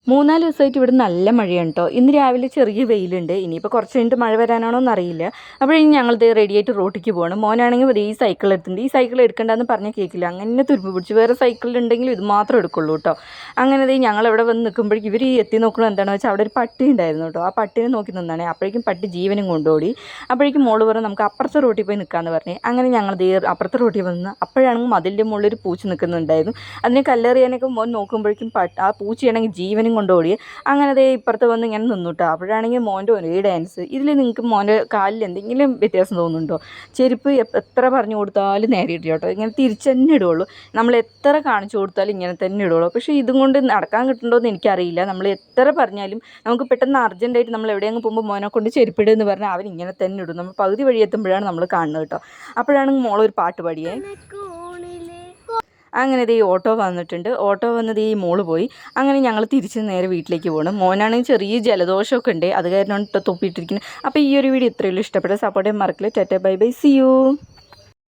3-4 ദിവസമായിട്ട് ഇവിടെ നല്ല മഴയാണ് കേട്ടോ. ഇന്ന് രാവിലെ ചെറിയ വെയിലുണ്ട്. ഇനിയിപ്പോൾ കുറച്ച് കഴിഞ്ഞിട്ട് മഴ വരാനാണോ എന്നറിയില്ല. അപ്പോഴേക്കും ഞങ്ങളിത് റെഡിയായിട്ട് റോട്ടിലേക്ക് പോകണം. മോനാണെങ്കിൽ ഈ സൈക്കിൾ എടുത്തിട്ടുണ്ട്. ഈ സൈക്കിൾ എടുക്കേണ്ടതെന്ന് പറഞ്ഞാൽ കേൾക്കില്ല. അങ്ങനെ തുരുമ്പ് പിടിച്ചു. വേറെ സൈക്കിളുണ്ടെങ്കിലും ഇത് മാത്രം എടുക്കുള്ളൂ കേട്ടോ. അങ്ങനെ ഞങ്ങൾ ഇവിടെ വന്ന് നിൽക്കുമ്പോഴേക്കും ഇവർ എത്തി നോക്കണം എന്താണെന്ന് വെച്ചാൽ അവിടെ ഒരു പട്ടി ഉണ്ടായിരുന്നു കേട്ടോ. ആ പട്ടിനെ നോക്കി നിന്നാണ്. അപ്പോഴേക്കും പട്ടി ജീവനും കൊണ്ടുപോയി. അപ്പോഴേക്കും മോള് പറഞ്ഞു നമുക്ക് അപ്പുറത്തെ റോട്ടിൽ പോയി നിൽക്കാമെന്ന് പറഞ്ഞ് അങ്ങനെ ഞങ്ങൾ അപ്പുറത്തെ റോട്ടിൽ വന്ന് അപ്പോഴാണെങ്കിൽ മതിലിൻ്റെ മുകളിൽ ഒരു പൂച്ച നിൽക്കുന്നുണ്ടായിരുന്നു. അതിനെ കല്ലെറിയാനൊക്കെ മോൻ നോക്കുമ്പോഴേക്കും ആ പൂച്ചയാണെങ്കിൽ ജീവനും കൊണ്ടോടി. അങ്ങനെ അതേ ഇപ്പുറത്ത് വന്ന് ഇങ്ങനെ നിന്നുട്ടോ. അപ്പോഴാണെങ്കിൽ മോൻ്റെ ഒരേ ഡാൻസ്. ഇതിൽ നിങ്ങൾക്ക് മോൻ്റെ കാലിൽ എന്തെങ്കിലും വ്യത്യാസം തോന്നുന്നുണ്ടോ? ചെരുപ്പ് എത്ര പറഞ്ഞു കൊടുത്താലും നേരെ ഇടുക കേട്ടോ. ഇങ്ങനെ തിരിച്ചു തന്നെ ഇടുകയുള്ളൂ. നമ്മൾ എത്ര കാണിച്ചു കൊടുത്താലും ഇങ്ങനെ തന്നെ ഇടുകയുള്ളൂ. പക്ഷേ ഇതും കൊണ്ട് നടക്കാൻ കിട്ടുന്നുണ്ടോയെന്ന് എനിക്കറിയില്ല. നമ്മൾ എത്ര പറഞ്ഞാലും നമുക്ക് പെട്ടെന്ന് അർജൻറ്റായിട്ട് നമ്മൾ എവിടെയെങ്കിലും പോകുമ്പോൾ മോനെ കൊണ്ട് ചെരുപ്പിടുമെന്ന് പറഞ്ഞാൽ അവൻ ഇങ്ങനെ തന്നെ ഇടും. നമ്മൾ പകുതി വഴി എത്തുമ്പോഴാണ് നമ്മൾ കാണുന്നത് കേട്ടോ. അപ്പോഴാണ് മോളൊരു പാട്ട് പാടിയേ. അങ്ങനെ ഈ ഓട്ടോ വന്നിട്ടുണ്ട്. ഓട്ടോ വന്നത് ഈ മോള് പോയി. അങ്ങനെ ഞങ്ങൾ തിരിച്ച് നേരെ വീട്ടിലേക്ക് പോകണം. മോനാണെങ്കിൽ ചെറിയ ജലദോഷമൊക്കെ ഉണ്ട്. അത് കാരണമാണ് തൊപ്പിയിട്ടിരിക്കുന്നത്. അപ്പോൾ ഈ ഒരു വീഡിയോ ഇത്രയുള്ളൂ. ഇഷ്ടപ്പെട്ട സപ്പോർട്ട് ചെയ്യാൻ മറക്കില്ല. Tata bye bye, see U.